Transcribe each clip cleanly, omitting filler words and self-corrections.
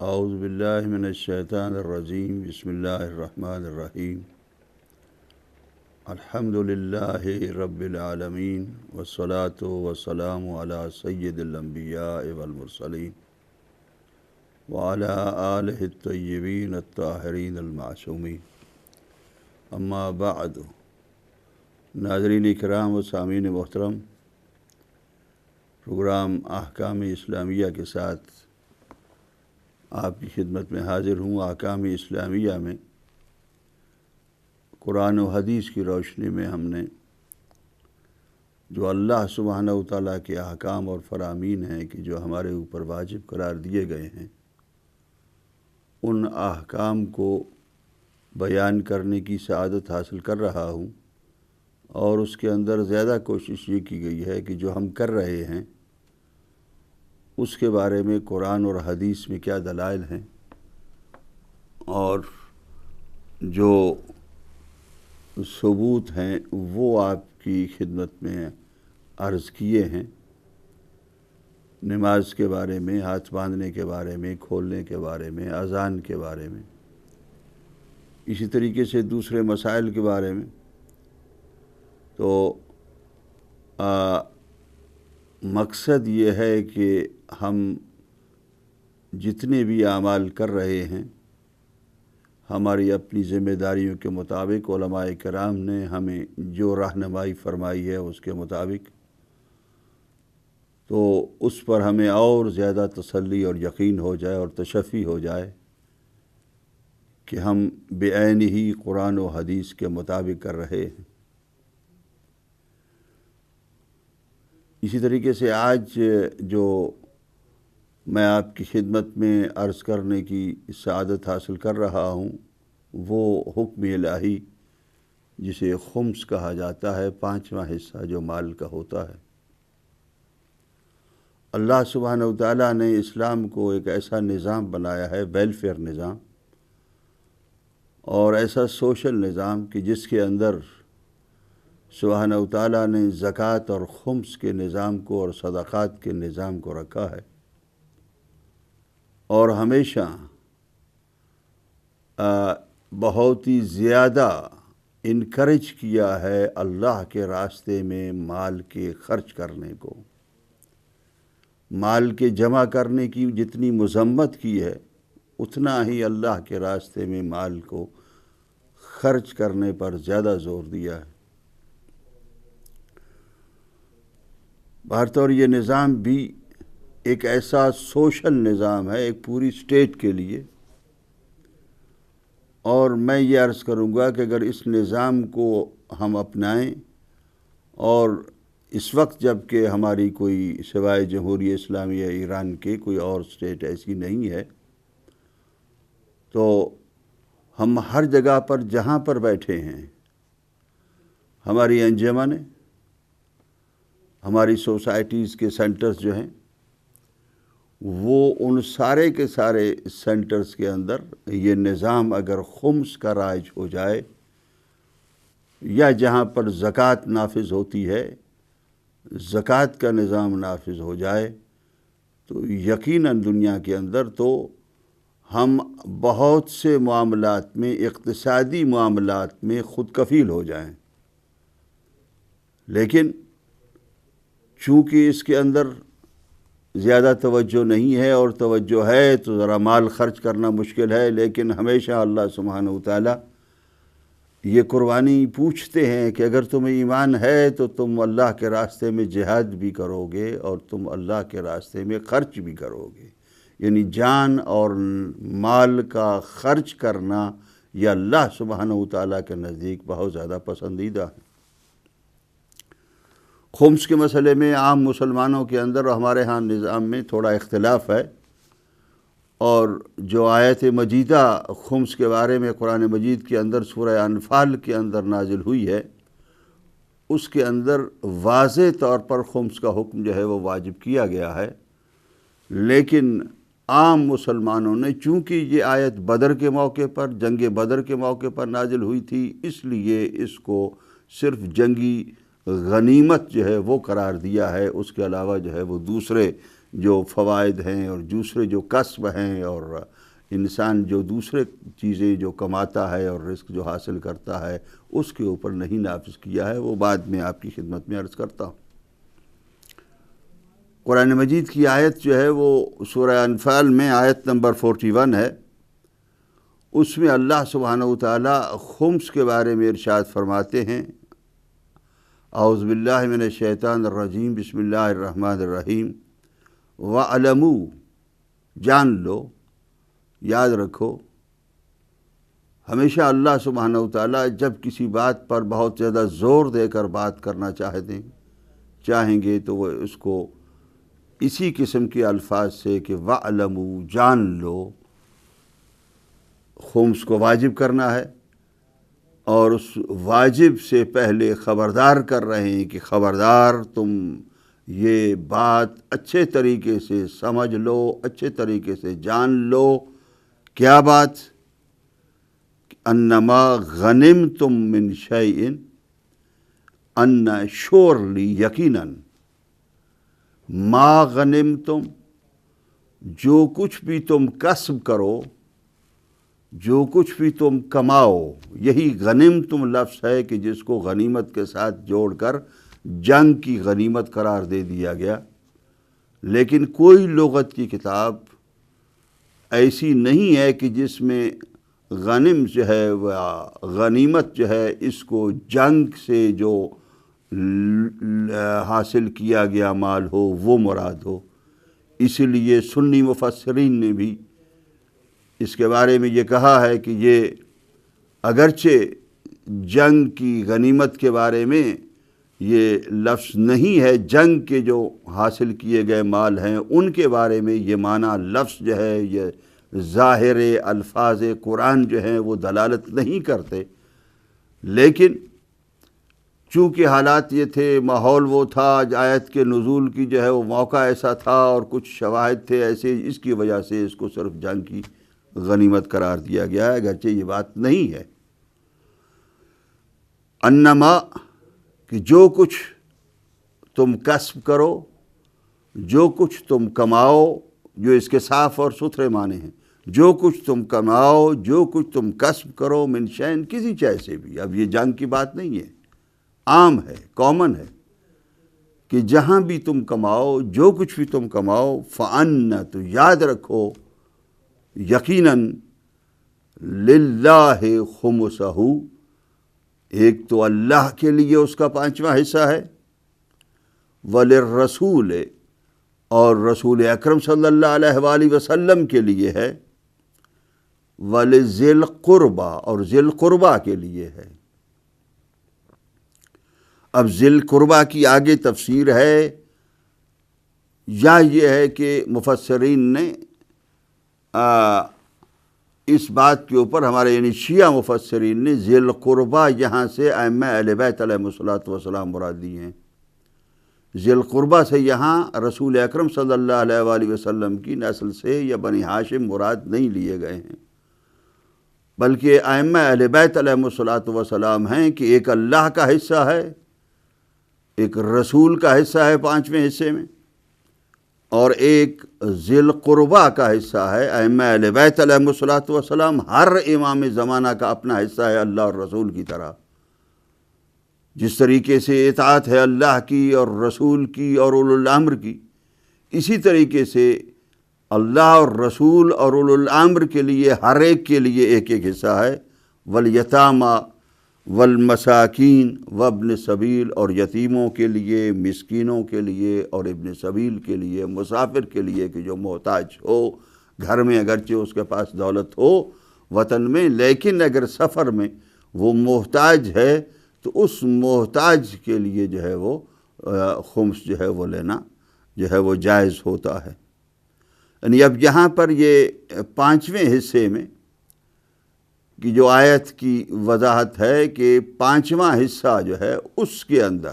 اعوذ باللہ من الشیطان الرجیم بسم اللہ الرحمن الرحیم الحمد للہ رب العالمین والصلاة والسلام علی سید الانبیاء والمرسلین وعلی آلہ الطیبین الطاہرین المعصومین اما بعد۔ ناظرین کرام و سامعین محترم، پروگرام احکام اسلامیہ کے ساتھ آپ کی خدمت میں حاضر ہوں۔ احکام اسلامیہ میں قرآن و حدیث کی روشنی میں ہم نے جو اللہ سبحانہ و تعالیٰ کے احکام اور فرامین ہیں کہ جو ہمارے اوپر واجب قرار دیے گئے ہیں، ان احکام کو بیان کرنے کی سعادت حاصل کر رہا ہوں، اور اس کے اندر زیادہ کوشش یہ کی گئی ہے کہ جو ہم کر رہے ہیں اس کے بارے میں قرآن اور حدیث میں کیا دلائل ہیں، اور جو ثبوت ہیں وہ آپ کی خدمت میں عرض کیے ہیں۔ نماز کے بارے میں، ہاتھ باندھنے کے بارے میں، کھولنے کے بارے میں، اذان کے بارے میں، اسی طریقے سے دوسرے مسائل کے بارے میں۔ تو مقصد یہ ہے کہ ہم جتنے بھی اعمال کر رہے ہیں ہماری اپنی ذمہ داریوں کے مطابق علماء کرام نے ہمیں جو رہنمائی فرمائی ہے اس کے مطابق، تو اس پر ہمیں اور زیادہ تسلی اور یقین ہو جائے اور تشفی ہو جائے کہ ہم بعین ہی قرآن و حدیث کے مطابق کر رہے ہیں۔ اسی طریقے سے آج جو میں آپ کی خدمت میں عرض کرنے کی سعادت حاصل کر رہا ہوں وہ حکم الہی جسے خمس کہا جاتا ہے، 5واں حصہ جو مال کا ہوتا ہے۔ اللہ سبحانہ و تعالیٰ نے اسلام کو ایک ایسا نظام بنایا ہے، ویلفیئر نظام، اور ایسا سوشل نظام کہ جس کے اندر سبحانہ و تعالیٰ نے زکوٰۃ اور خمس کے نظام کو اور صدقات کے نظام کو رکھا ہے، اور ہمیشہ بہت ہی زیادہ انکریج کیا ہے اللہ کے راستے میں مال کے خرچ کرنے کو۔ مال کے جمع کرنے کی جتنی مذمت کی ہے اتنا ہی اللہ کے راستے میں مال کو خرچ کرنے پر زیادہ زور دیا ہے۔ بہرطور یہ نظام بھی ایک ایسا سوشل نظام ہے ایک پوری اسٹیٹ کے لیے، اور میں یہ عرض کروں گا کہ اگر اس نظام کو ہم اپنائیں، اور اس وقت جب کہ ہماری کوئی سوائے جمہوریہ اسلامیہ ایران کے کوئی اور اسٹیٹ ایسی نہیں ہے، تو ہم ہر جگہ پر جہاں پر بیٹھے ہیں، ہماری انجمنیں، ہماری سوسائٹیز کے سینٹرز جو ہیں، وہ ان سارے کے سارے سینٹرز کے اندر یہ نظام اگر خمس کا رائج ہو جائے، یا جہاں پر زکوٰۃ نافذ ہوتی ہے زکوٰۃ کا نظام نافذ ہو جائے، تو یقیناً دنیا کے اندر تو ہم بہت سے معاملات میں، اقتصادی معاملات میں خود کفیل ہو جائیں۔ لیکن چونکہ اس کے اندر زیادہ توجہ نہیں ہے، اور توجہ ہے تو ذرا مال خرچ کرنا مشکل ہے، لیکن ہمیشہ اللہ سبحانہ وتعالی یہ قربانی پوچھتے ہیں کہ اگر تمہیں ایمان ہے تو تم اللہ کے راستے میں جہاد بھی کرو گے اور تم اللہ کے راستے میں خرچ بھی کرو گے۔ یعنی جان اور مال کا خرچ کرنا یہ اللہ سبحانہ وتعالی کے نزدیک بہت زیادہ پسندیدہ ہے۔ خمس کے مسئلے میں عام مسلمانوں کے اندر اور ہمارے ہاں نظام میں تھوڑا اختلاف ہے، اور جو آیت مجیدہ خمس کے بارے میں قرآن مجید کے اندر سورہ انفال کے اندر نازل ہوئی ہے، اس کے اندر واضح طور پر خمس کا حکم جو ہے وہ واجب کیا گیا ہے۔ لیکن عام مسلمانوں نے، چونکہ یہ آیت بدر کے موقع پر، جنگ بدر کے موقع پر نازل ہوئی تھی، اس لیے اس کو صرف جنگی غنیمت جو ہے وہ قرار دیا ہے، اس کے علاوہ جو ہے وہ دوسرے جو فوائد ہیں اور دوسرے جو کسب ہیں اور انسان جو دوسرے چیزیں جو کماتا ہے اور رزق جو حاصل کرتا ہے اس کے اوپر نہیں نافذ کیا ہے، وہ بعد میں آپ کی خدمت میں عرض کرتا ہوں۔ قرآن مجید کی آیت جو ہے وہ سورہ انفال میں آیت نمبر 41 ہے، اس میں اللہ سبحانہ وتعالیٰ خمس کے بارے میں ارشاد فرماتے ہیں، اعوذ باللہ من الشیطان الرجیم، بسم اللہ الرحمن الرحیم، وَعَلَمُوا، جان لو، یاد رکھو۔ ہمیشہ اللہ سبحانہ وتعالیٰ جب کسی بات پر بہت زیادہ زور دے کر بات کرنا چاہیں گے تو وہ اس کو اسی قسم کے الفاظ سے کہ وَعَلَمُوا، جان لو، خمس کو واجب کرنا ہے، اور اس واجب سے پہلے خبردار کر رہے ہیں کہ خبردار تم یہ بات اچھے طریقے سے سمجھ لو، اچھے طریقے سے جان لو۔ کیا بات؟ انما غنمتم من شیء، ان شورلی، یقیناً، ما غنمتم، جو کچھ بھی تم کسب کرو، جو کچھ بھی تم کماؤ، یہی غنمتم لفظ ہے کہ جس کو غنیمت کے ساتھ جوڑ کر جنگ کی غنیمت قرار دے دیا گیا، لیکن کوئی لغت کی کتاب ایسی نہیں ہے کہ جس میں غنم جو ہے غنیمت جو ہے اس کو جنگ سے جو حاصل کیا گیا مال ہو وہ مراد ہو۔ اسی لیے سنی مفسرین نے بھی اس کے بارے میں یہ کہا ہے کہ یہ اگرچہ جنگ کی غنیمت کے بارے میں یہ لفظ نہیں ہے، جنگ کے جو حاصل کیے گئے مال ہیں ان کے بارے میں یہ معنی لفظ جو ہے، یہ ظاہر الفاظ قرآن جو ہیں وہ دلالت نہیں کرتے، لیکن چونکہ حالات یہ تھے، ماحول وہ تھا، آیت کے نزول کی جو ہے وہ موقع ایسا تھا اور کچھ شواہد تھے ایسے، اس کی وجہ سے اس کو صرف جنگ کی غنیمت قرار دیا گیا ہے، اگرچہ یہ بات نہیں ہے۔ انما، کہ جو کچھ تم کسب کرو، جو کچھ تم کماؤ، جو اس کے صاف اور ستھرے معنی ہیں، جو کچھ تم کماؤ، جو کچھ تم کسب کرو، من شین، کسی چیز سے بھی، اب یہ جنگ کی بات نہیں ہے، عام ہے، کامن ہے، کہ جہاں بھی تم کماؤ، جو کچھ بھی تم کماؤ، فَأَنَّ، تو یاد رکھو، یقیناً، للہ خمسہ، ایک تو اللہ کے لیے اس کا 5واں حصہ ہے، وَلِلرَّسُولِ، اور رسول اکرم صلی اللہ علیہ وآلہ وسلم کے لیے ہے، وَلِذِي الْقُرْبَى، اور ذی القربہ کے لیے ہے۔ اب ذی القربہ کی آگے تفسیر ہے، یا یہ ہے کہ مفسرین نے اس بات کے اوپر، ہمارے یعنی شیعہ مفسرین نے ذی القربہ یہاں سے ائمہ اہل بیت علیہ الصلوۃ والسلام مراد دی ہیں۔ ذی القربہ سے یہاں رسول اکرم صلی اللہ علیہ وآلہ وسلم کی نسل سے یا بنی ہاشم مراد نہیں لیے گئے ہیں، بلکہ ائمہ اہل بیت علیہ الصلوۃ والسلام ہیں کہ ایک اللہ کا حصہ ہے، ایک رسول کا حصہ ہے 5ویں حصے میں، اور ایک ذی القربہ کا حصہ ہے۔ ائمہ اہل بیت علیہ الصلوۃ والسلام، ہر امام زمانہ کا اپنا حصہ ہے اللہ اور رسول کی طرح، جس طریقے سے اطاعت ہے اللہ کی اور رسول کی اور اولو الامر کی، اسی طریقے سے اللہ اور رسول اور اولو الامر کے لیے ہر ایک کے لیے ایک ایک حصہ ہے۔ والیتامى والمساکین وابن سبیل، اور یتیموں کے لیے، مسکینوں کے لیے اور ابن سبیل کے لیے، مسافر کے لیے کہ جو محتاج ہو، گھر میں اگرچہ اس کے پاس دولت ہو وطن میں، لیکن اگر سفر میں وہ محتاج ہے تو اس محتاج کے لیے جو ہے وہ خمس جو ہے وہ لینا جو ہے وہ جائز ہوتا ہے۔ یعنی اب یہاں پر یہ 5ویں حصے میں کی جو آیت کی وضاحت ہے کہ 5واں حصہ جو ہے اس کے اندر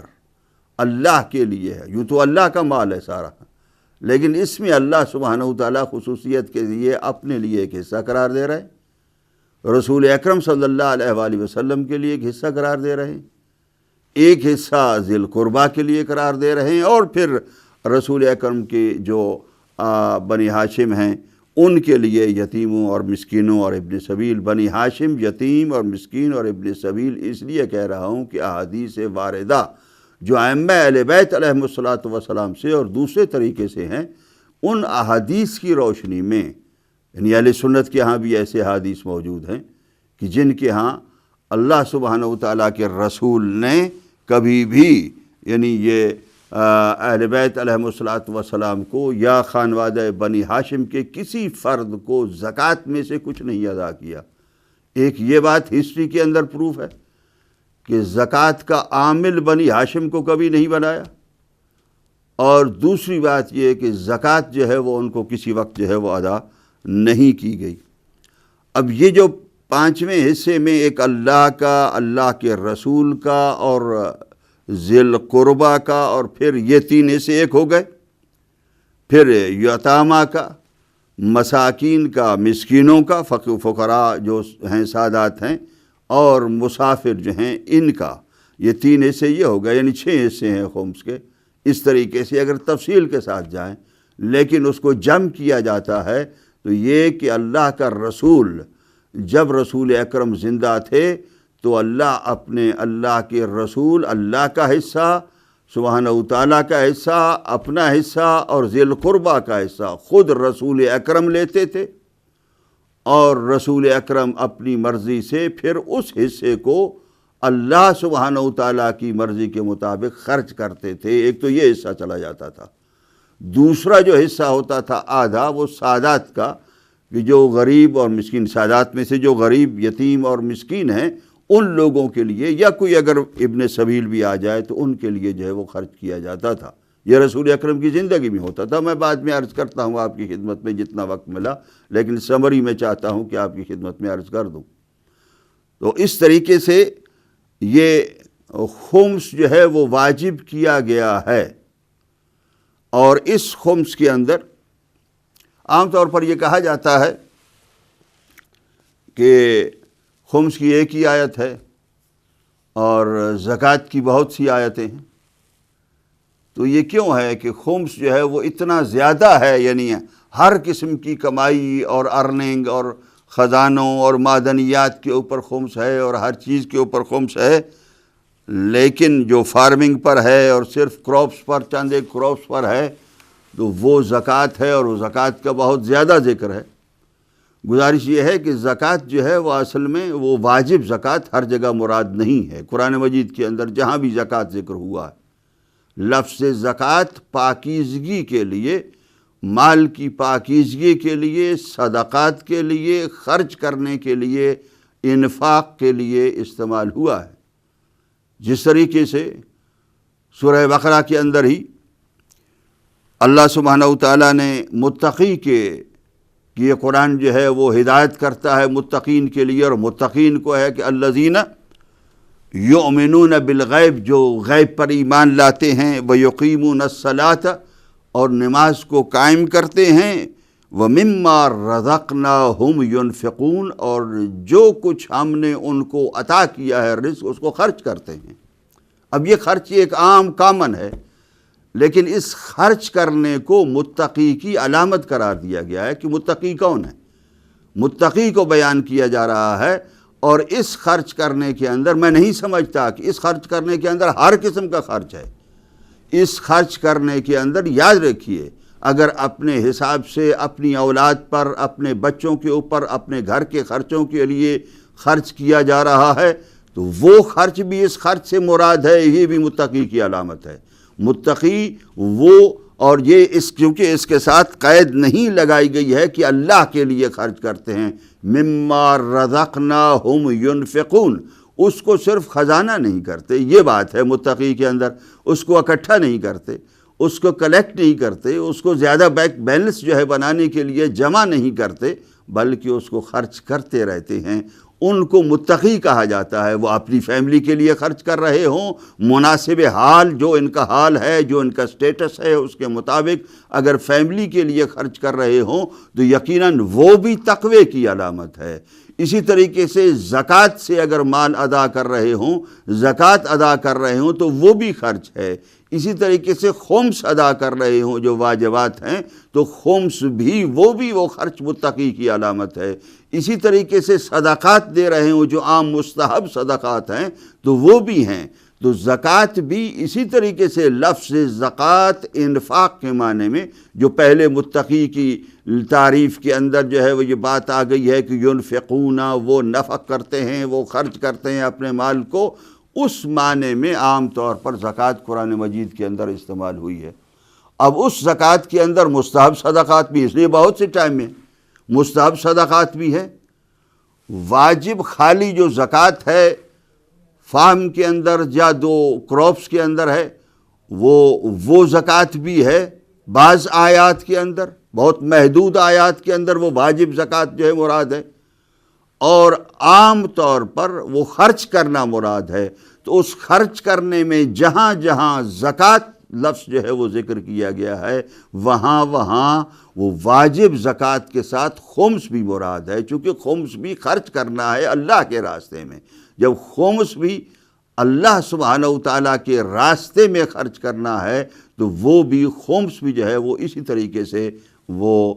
اللہ کے لیے ہے، یوں تو اللہ کا مال ہے سارا، لیکن اس میں اللہ سبحانہ وتعالیٰ خصوصیت کے لیے اپنے لیے ایک حصہ قرار دے رہے ہیں، رسول اکرم صلی اللہ علیہ وآلہ وسلم کے لیے ایک حصہ قرار دے رہے ہیں، ایک حصہ ذی القربہ کے لیے قرار دے رہے ہیں، اور پھر رسول اکرم کے جو بنی ہاشم ہیں ان کے لیے یتیموں اور مسکینوں اور ابن سبیل، بنی ہاشم یتیم اور مسکین اور ابن سبیل اس لیے کہہ رہا ہوں کہ احادیث واردہ جو ائمہ اہل بیت علیہم الصلاۃ والسلام سے اور دوسرے طریقے سے ہیں، ان احادیث کی روشنی میں یعنی اہل سنت کے ہاں بھی ایسے احادیث موجود ہیں کہ جن کے ہاں اللہ سبحانہ وتعالیٰ کے رسول نے کبھی بھی یعنی یہ اہل بیت علیہم الصلاۃ والسلام کو یا خانوادہ بنی ہاشم کے کسی فرد کو زکوٰۃ میں سے کچھ نہیں ادا کیا۔ ایک یہ بات ہسٹری کے اندر پروف ہے کہ زکوٰۃ کا عامل بنی ہاشم کو کبھی نہیں بنایا، اور دوسری بات یہ کہ زکوٰۃ جو ہے وہ ان کو کسی وقت جو ہے وہ ادا نہیں کی گئی۔ اب یہ جو پانچویں حصے میں ایک اللہ کا، اللہ کے رسول کا اور ذی القربہ کا، اور پھر یہ تین حصے ایک ہو گئے، پھر یتامہ کا، مساکین کا، مسکینوں کا، فقراء جو ہیں سادات ہیں، اور مسافر جو ہیں ان کا، یہ تین حصے یہ ہو گئے، یعنی 6 حصے ہیں خمس کے۔ اس طریقے سے اگر تفصیل کے ساتھ جائیں لیکن اس کو جمع کیا جاتا ہے تو یہ کہ اللہ کا رسول جب رسول اکرم زندہ تھے تو اللہ کے رسول اللہ کا حصہ، سبحانہ وتعالیٰ کا حصہ، اپنا حصہ اور ذی القربہ کا حصہ خود رسول اکرم لیتے تھے، اور رسول اکرم اپنی مرضی سے پھر اس حصے کو اللہ سبحانہ وتعالیٰ کی مرضی کے مطابق خرچ کرتے تھے۔ ایک تو یہ حصہ چلا جاتا تھا، دوسرا جو حصہ ہوتا تھا آدھا وہ سادات کا، کہ جو غریب اور مسکین، سادات میں سے جو غریب، یتیم اور مسکین ہیں ان لوگوں کے لیے، یا کوئی اگر ابن سبیل بھی آ جائے تو ان کے لیے جو ہے وہ خرچ کیا جاتا تھا۔ یہ رسول اکرم کی زندگی میں ہوتا تھا۔ میں بعد میں عرض کرتا ہوں آپ کی خدمت میں جتنا وقت ملا، لیکن سمری میں چاہتا ہوں کہ آپ کی خدمت میں عرض کر دوں۔ تو اس طریقے سے یہ خمس جو ہے وہ واجب کیا گیا ہے، اور اس خمس کے اندر عام طور پر یہ کہا جاتا ہے کہ خمس کی ایک ہی آیت ہے اور زکوٰۃ کی بہت سی آیتیں ہیں، تو یہ کیوں ہے کہ خمس جو ہے وہ اتنا زیادہ ہے؟ یعنی ہر قسم کی کمائی اور ارننگ اور خزانوں اور معدنیات کے اوپر خمس ہے، اور ہر چیز کے اوپر خمس ہے، لیکن جو فارمنگ پر ہے اور صرف کراپس پر، چند ایک کراپس پر ہے تو وہ زکوٰۃ ہے، اور وہ زکوٰۃ کا بہت زیادہ ذکر ہے۔ گزارش یہ ہے کہ زکوٰۃ جو ہے وہ اصل میں وہ واجب زکوٰۃ ہر جگہ مراد نہیں ہے۔ قرآن مجید کے اندر جہاں بھی زکوٰۃ ذکر ہوا ہے، لفظ زکوٰۃ پاکیزگی کے لیے، مال کی پاکیزگی کے لیے، صدقات کے لیے، خرچ کرنے کے لیے، انفاق کے لیے استعمال ہوا ہے۔ جس طریقے سے سورہ بقرہ کے اندر ہی اللہ سبحانہ وتعالیٰ نے متقی کے یہ قرآن جو ہے وہ ہدایت کرتا ہے متقین کے لیے، اور متقین کو ہے کہ الذین یؤمنون بالغیب، جو غیب پر ایمان لاتے ہیں، ویقیمون الصلاۃ، اور نماز کو قائم کرتے ہیں، ومما رزقناہم ینفقون، اور جو کچھ ہم نے ان کو عطا کیا ہے رزق اس کو خرچ کرتے ہیں۔ اب یہ خرچ ایک عام کامن ہے، لیکن اس خرچ کرنے کو متقی کی علامت قرار دیا گیا ہے کہ متقی کون ہے، متقی کو بیان کیا جا رہا ہے۔ اور اس خرچ کرنے کے اندر میں نہیں سمجھتا کہ اس خرچ کرنے کے اندر ہر قسم کا خرچ ہے۔ اس خرچ کرنے کے اندر یاد رکھیے، اگر اپنے حساب سے اپنی اولاد پر، اپنے بچوں کے اوپر، اپنے گھر کے خرچوں کے لیے خرچ کیا جا رہا ہے تو وہ خرچ بھی اس خرچ سے مراد ہے، یہ بھی متقی کی علامت ہے۔ متقی وہ، اور یہ کیونکہ اس کے ساتھ قید نہیں لگائی گئی ہے کہ اللہ کے لیے خرچ کرتے ہیں، مما رزقناہم ینفقون، اس کو صرف خزانہ نہیں کرتے، یہ بات ہے متقی کے اندر، اس کو اکٹھا نہیں کرتے، اس کو کلیکٹ نہیں کرتے، اس کو زیادہ بینک بیلنس جو ہے بنانے کے لیے جمع نہیں کرتے، بلکہ اس کو خرچ کرتے رہتے ہیں۔ ان کو متقی کہا جاتا ہے۔ وہ اپنی فیملی کے لیے خرچ کر رہے ہوں، مناسب حال جو ان کا حال ہے، جو ان کا سٹیٹس ہے اس کے مطابق اگر فیملی کے لیے خرچ کر رہے ہوں تو یقیناً وہ بھی تقوی کی علامت ہے۔ اسی طریقے سے زکوٰۃ سے اگر مال ادا کر رہے ہوں، زکوٰۃ ادا کر رہے ہوں تو وہ بھی خرچ ہے۔ اسی طریقے سے خمس ادا کر رہے ہوں جو واجبات ہیں تو خمس بھی وہ خرچ متقی کی علامت ہے۔ اسی طریقے سے صدقات دے رہے ہوں جو عام مستحب صدقات ہیں تو وہ بھی ہیں۔ تو زکوٰۃ بھی اسی طریقے سے لفظ زکوٰۃ انفاق کے معنی میں جو پہلے متقی کی تعریف کے اندر جو ہے وہ یہ بات آ گئی ہے کہ ینفقون، وہ نفق کرتے ہیں، وہ خرچ کرتے ہیں اپنے مال کو، اس معنی میں عام طور پر زکوٰۃ قرآن مجید کے اندر استعمال ہوئی ہے۔ اب اس زکوٰۃ کے اندر مستحب صدقات بھی، اس لیے بہت سے ٹائم میں مستحب صدقات بھی ہے۔ واجب خالی جو زکوٰۃ ہے فارم کے اندر یا دو کراپس کے اندر ہے وہ زکوٰۃ بھی ہے۔ بعض آیات کے اندر، بہت محدود آیات کے اندر وہ واجب زکوٰۃ جو ہے مراد ہے، اور عام طور پر وہ خرچ کرنا مراد ہے۔ تو اس خرچ کرنے میں جہاں جہاں زکوٰۃ لفظ جو ہے وہ ذکر کیا گیا ہے وہاں وہ واجب زکوٰۃ کے ساتھ خمس بھی مراد ہے، چونکہ خمس بھی خرچ کرنا ہے اللہ کے راستے میں۔ جب خمس بھی اللہ سبحانہ وتعالیٰ کے راستے میں خرچ کرنا ہے تو وہ بھی خمس بھی جو ہے وہ اسی طریقے سے وہ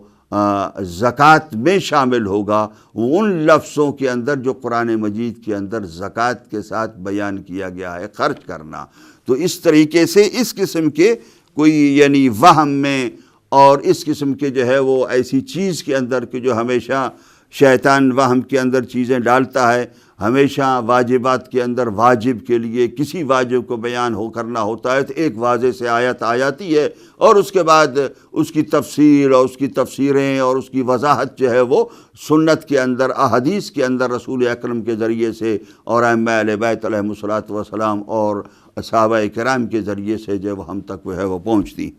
زکوٰۃ میں شامل ہوگا، ان لفظوں کے اندر جو قرآن مجید کے اندر زکوٰۃ کے ساتھ بیان کیا گیا ہے خرچ کرنا۔ تو اس طریقے سے اس قسم کے کوئی یعنی وہم میں اور اس قسم کے جو ہے وہ ایسی چیز کے اندر کہ جو ہمیشہ شیطان وہم کے اندر چیزیں ڈالتا ہے، ہمیشہ واجبات کے اندر واجب کے لیے کسی واجب کو بیان کرنا ہوتا ہے تو ایک واضح سے آیت آ جاتی ہے اور اس کے بعد اس کی تفسیر اور اس کی تفسیریں اور اس کی وضاحت جو ہے وہ سنت کے اندر، احادیث کے اندر رسول اکرم کے ذریعے سے اور ائمہ اہل بیت علیہم الصلاۃ والسلام اور صحابہ کرام کے ذریعے سے جب ہم تک وہ ہے وہ پہنچتی۔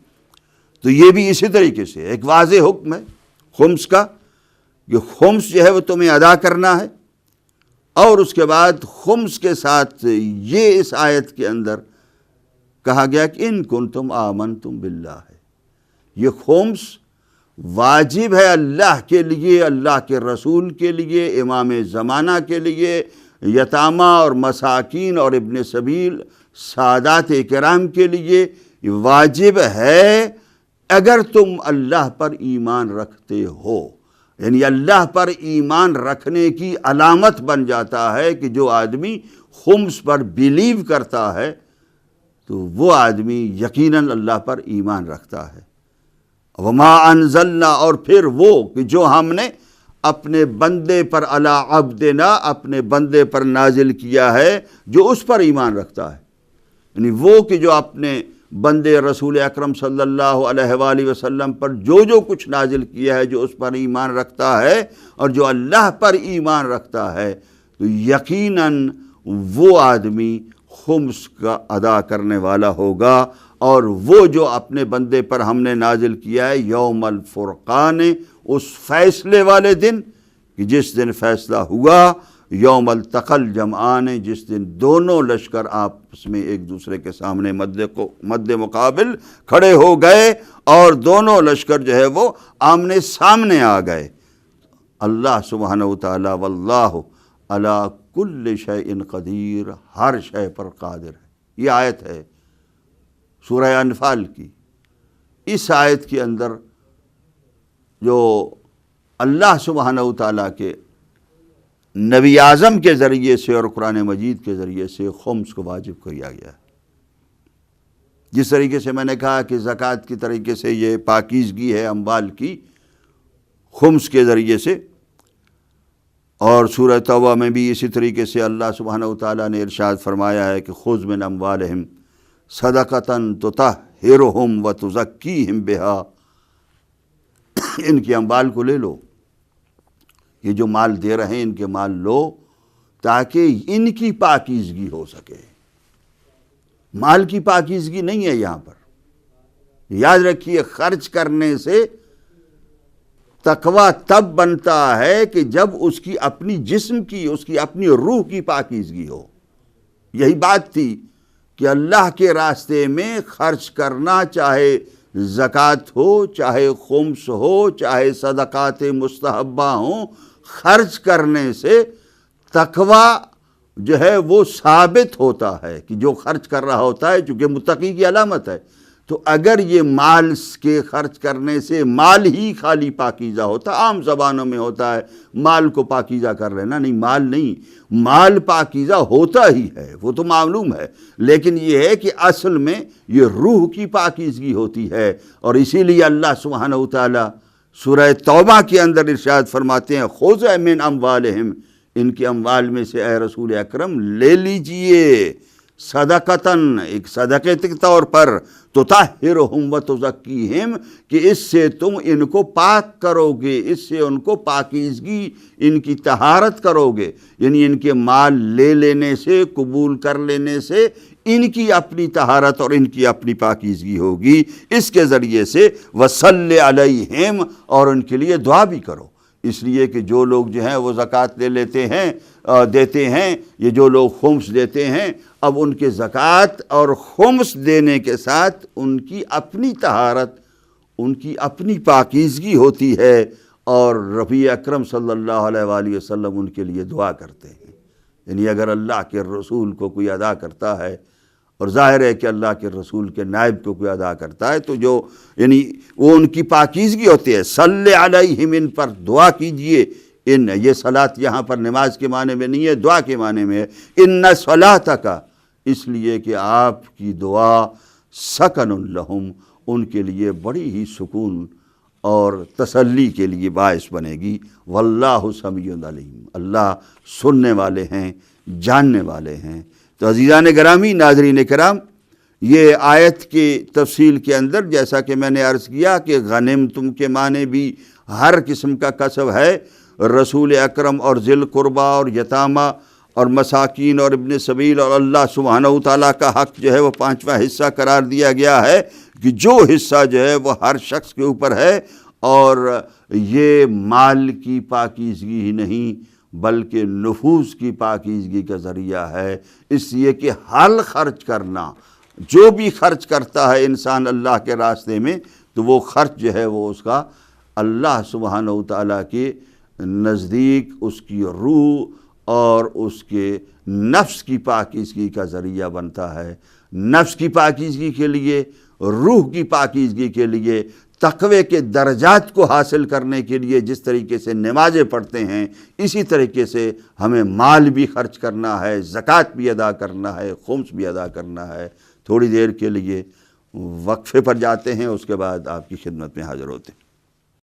تو یہ بھی اسی طریقے سے ایک واضح حکم ہے خمس کا، کہ خمس جو ہے وہ تمہیں ادا کرنا ہے، اور اس کے بعد خمس کے ساتھ یہ اس آیت کے اندر کہا گیا کہ ان کنتم آمنتم باللہ ہے۔ یہ خمس واجب ہے اللہ کے لیے، اللہ کے رسول کے لیے، امام زمانہ کے لیے، یتامہ اور مساکین اور ابن سبیل سادات کرام کے لیے واجب ہے اگر تم اللہ پر ایمان رکھتے ہو۔ یعنی اللہ پر ایمان رکھنے کی علامت بن جاتا ہے کہ جو آدمی خمس پر بیلیو کرتا ہے تو وہ آدمی یقیناً اللہ پر ایمان رکھتا ہے۔ وما انزلنا، اور پھر وہ کہ جو ہم نے اپنے بندے پر علی عبدنا، اپنے بندے پر نازل کیا ہے جو اس پر ایمان رکھتا ہے، یعنی وہ کہ جو اپنے بندے رسول اکرم صلی اللہ علیہ وآلہ وسلم پر جو کچھ نازل کیا ہے جو اس پر ایمان رکھتا ہے اور جو اللہ پر ایمان رکھتا ہے تو یقیناً وہ آدمی خمس کا ادا کرنے والا ہوگا۔ اور وہ جو اپنے بندے پر ہم نے نازل کیا ہے یوم الفرقان، اس فیصلے والے دن کہ جس دن فیصلہ ہوا، یوم التقى الجمعان، جس دن دونوں لشکر آپس میں ایک دوسرے کے سامنے مد مقابل کھڑے ہو گئے اور دونوں لشکر جو ہے وہ آمنے سامنے آ گئے۔ اللہ سبحانہ وتعالی واللہ علی کل شیء قدیر، ہر شے پر قادر ہے۔ یہ آیت ہے سورہ انفال کی۔ اس آیت کے اندر جو اللہ سبحانہ وتعالی کے نبی اعظم کے ذریعے سے اور قرآن مجید کے ذریعے سے خمس کو واجب کیا گیا ہے، جس طریقے سے میں نے کہا کہ زکوٰۃ کی طریقے سے یہ پاکیزگی ہے اموال کی خمس کے ذریعے سے، اور سورہ توبہ میں بھی اسی طریقے سے اللہ سبحانہ وتعالیٰ نے ارشاد فرمایا ہے کہ خذ من اموالہم صدقۃ تطہرہم وتزکیہم بہا، ان کے اموال کو لے لو، یہ جو مال دے رہے ہیں ان کے مال لو تاکہ ان کی پاکیزگی ہو سکے۔ مال کی پاکیزگی نہیں ہے یہاں پر، یاد رکھیے خرچ کرنے سے تقویٰ تب بنتا ہے کہ جب اس کی اپنی جسم کی، اس کی اپنی روح کی پاکیزگی ہو۔ یہی بات تھی کہ اللہ کے راستے میں خرچ کرنا، چاہے زکوٰۃ ہو، چاہے خمس ہو، چاہے صدقات مستحبہ ہوں، خرچ کرنے سے تقویٰ جو ہے وہ ثابت ہوتا ہے کہ جو خرچ کر رہا ہوتا ہے، چونکہ متقی کی علامت ہے، تو اگر یہ مال کے خرچ کرنے سے مال ہی خالی پاکیزہ ہوتا، عام زبانوں میں ہوتا ہے مال کو پاکیزہ کر لینا، نہیں، مال نہیں، مال پاکیزہ ہوتا ہی ہے، وہ تو معلوم ہے، لیکن یہ ہے کہ اصل میں یہ روح کی پاکیزگی ہوتی ہے۔ اور اسی لیے اللہ سبحانہ وتعالی سورہ توبہ کے اندر ارشاد فرماتے ہیں، خُذْ مِنْ أَمْوَالِهِمْ، ان کے اموال میں سے اے رسول اکرم لے لیجئے، صدقتاً، ایک صدقے کے طور پر، تطہرہم وتزکیہم، کہ اس سے تم ان کو پاک کرو گے، اس سے ان کو پاکیزگی، ان کی طہارت کرو گے، یعنی ان کے مال لے لینے سے، قبول کر لینے سے ان کی اپنی طہارت اور ان کی اپنی پاکیزگی ہوگی۔ اس کے ذریعے سے وصلی علیہم، اور ان کے لیے دعا بھی کرو، اس لیے کہ جو لوگ جو ہیں وہ زکوٰۃ لے لیتے ہیں، دیتے ہیں، یہ جو لوگ خمس دیتے ہیں، اب ان کے زکوٰۃ اور خمس دینے کے ساتھ ان کی اپنی طہارت، ان کی اپنی پاکیزگی ہوتی ہے، اور رفیع اکرم صلی اللہ علیہ وآلہ وسلم ان کے لیے دعا کرتے ہیں۔ یعنی اگر اللہ کے رسول کو کوئی ادا کرتا ہے، اور ظاہر ہے کہ اللہ کے رسول کے نائب کو کوئی ادا کرتا ہے، تو جو یعنی وہ ان کی پاکیزگی ہوتی ہے۔ صلی علیہم، ان پر دعا کیجئے، ان یہ صلاۃ یہاں پر نماز کے معنی میں نہیں ہے، دعا کے معنی میں ہے، ان صلاتک، اس لیے کہ آپ کی دعا سکن لہم، ان کے لیے بڑی ہی سکون اور تسلی کے لیے باعث بنے گی۔ واللہ سمیع علیم، اللہ سننے والے ہیں، جاننے والے ہیں۔ تو عزیزان گرامی، ناظرین کرام، یہ آیت کی تفصیل کے اندر جیسا کہ میں نے عرض کیا کہ غنیمتم کے معنی بھی ہر قسم کا کسب ہے، رسول اکرم اور ذی القربہ اور یتامہ اور مساکین اور ابن سبیل، اور اللہ سبحانہ وتعالیٰ کا حق جو ہے وہ 5واں حصہ قرار دیا گیا ہے کہ جو حصہ جو ہے وہ ہر شخص کے اوپر ہے، اور یہ مال کی پاکیزگی ہی نہیں بلکہ نفوس کی پاکیزگی کا ذریعہ ہے، اس لیے کہ حل خرچ کرنا، جو بھی خرچ کرتا ہے انسان اللہ کے راستے میں، تو وہ خرچ جو ہے وہ اس کا اللہ سبحانہ وتعالیٰ کے نزدیک اس کی روح اور اس کے نفس کی پاکیزگی کا ذریعہ بنتا ہے۔ نفس کی پاکیزگی کے لیے، روح کی پاکیزگی کے لیے، تقوی کے درجات کو حاصل کرنے کے لیے جس طریقے سے نمازیں پڑھتے ہیں، اسی طریقے سے ہمیں مال بھی خرچ کرنا ہے، زکوٰۃ بھی ادا کرنا ہے، خمس بھی ادا کرنا ہے۔ تھوڑی دیر کے لیے وقفے پر جاتے ہیں، اس کے بعد آپ کی خدمت میں حاضر ہوتے ہیں۔